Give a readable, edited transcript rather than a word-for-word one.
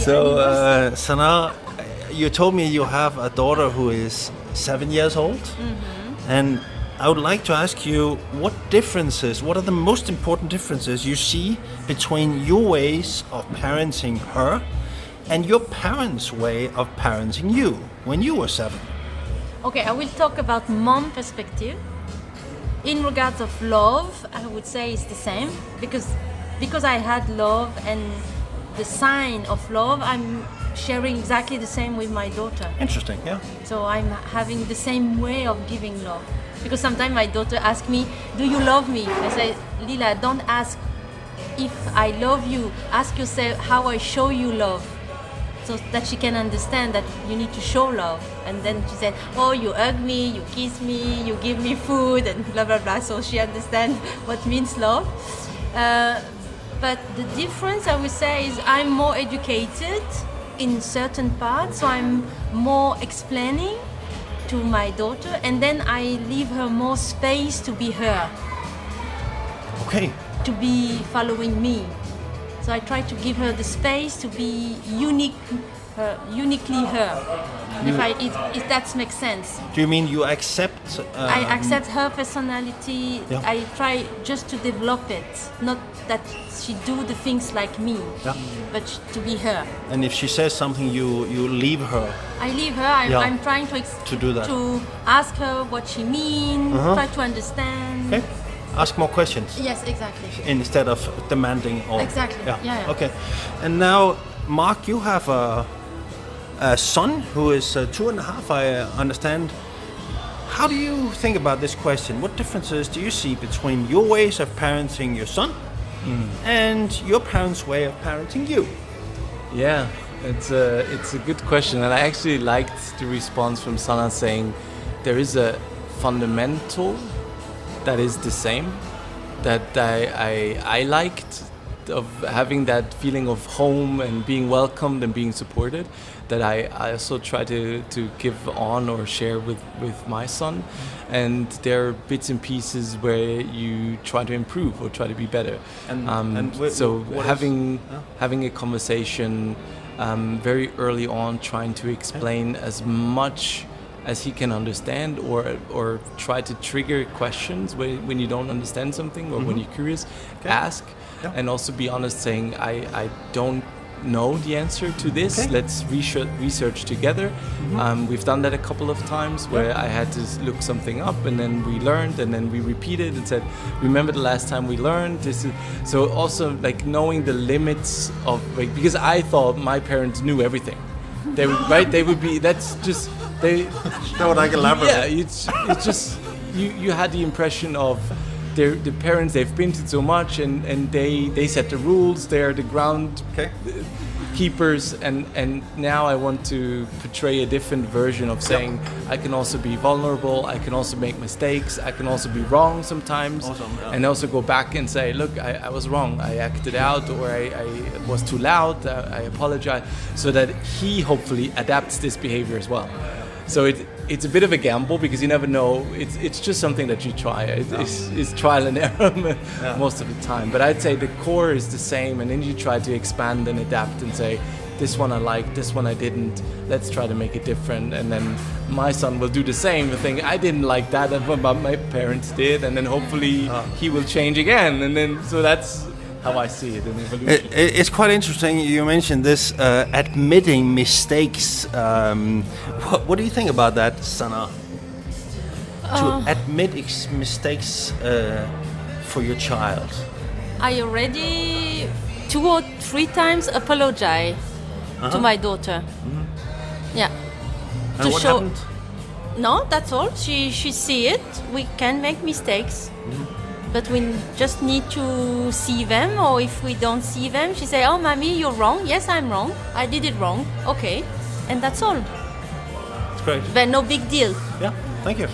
So, Sanae, you told me you have a daughter who is 7 years old. And I would like to ask you what are the most important differences you see between your ways of parenting her and your parents' way of parenting you when you were 7? Okay, I will talk about mom perspective. In regards of love, I would say it's the same because I had love and the sign of love, I'm sharing exactly the same with my daughter. Interesting, yeah. So I'm having the same way of giving love. Because sometimes my daughter asks me, do you love me? I say, Lila, don't ask if I love you. Ask yourself how I show you love. So that she can understand that you need to show love. And then she said, oh, you hug me, you kiss me, you give me food, and blah, blah, blah. So she understands what means love. But the difference, I would say, is I'm more educated in certain parts. So I'm more explaining to my daughter, and then I leave her more space to be her. Okay. To be following me. So I try to give her the space to be uniquely her. If that makes sense. Do you mean you accept? I accept her personality. Yeah. I try just to develop it, not that she do the things like me, but to be her. And if she says something, you leave her. I leave her. I'm trying to do that. To ask her what she means. Try to understand. Okay. Ask more questions. Yes, exactly. Instead of demanding. Exactly. Yeah. Okay. And now, Marc, you have a son who is 2.5, I understand. How do you think about this question? What differences do you see between your ways of parenting your son and your parents' way of parenting you? Yeah, it's a good question, and I actually liked the response from Sanae saying there is a fundamental that is the same, that I liked, of having that feeling of home and being welcomed and being supported, that I also try to give on or share with my son. And there are bits and pieces where you try to improve or try to be better. Having a conversation very early on, trying to explain as much as he can understand, or try to trigger questions when you don't understand something, or when you're curious, ask. And also be honest, saying I don't know the answer to this. Let's research together. We've done that a couple of times where I had to look something up, and then we learned, and then we repeated and said, remember the last time we learned this? So also like knowing the limits of, like, because I thought my parents knew everything. They would, right? They would be. That's just they. No, I can elaborate. Yeah, it's just you had the impression of the parents, they've been to so much, and they set the rules. They're the ground keepers, and now I want to portray a different version of saying I can also be vulnerable. I can also make mistakes. I can also be wrong sometimes, and also go back and say, look, I was wrong. I acted out, or I was too loud. I apologize, so that he hopefully adapts this behavior as well. So it's a bit of a gamble, because you never know. It's just something that you try. It's trial and error most of the time. But I'd say the core is the same, and then you try to expand and adapt and say, this one I liked, this one I didn't. Let's try to make it different. And then my son will do the same thing. I didn't like that, but my parents did, and then hopefully he will change again. And then so that's how I see it in evolution. It's quite interesting. You mentioned this admitting mistakes. What do you think about that, Sanae? To admit mistakes for your child. I already 2 or 3 times apologize to my daughter. Yeah. And what happened? No, that's all. She see it. We can make mistakes. But we just need to see them, or if we don't see them, she say, oh, mommy, you're wrong. Yes, I'm wrong. I did it wrong. Okay. And that's all. It's great. But no big deal. Yeah, thank you.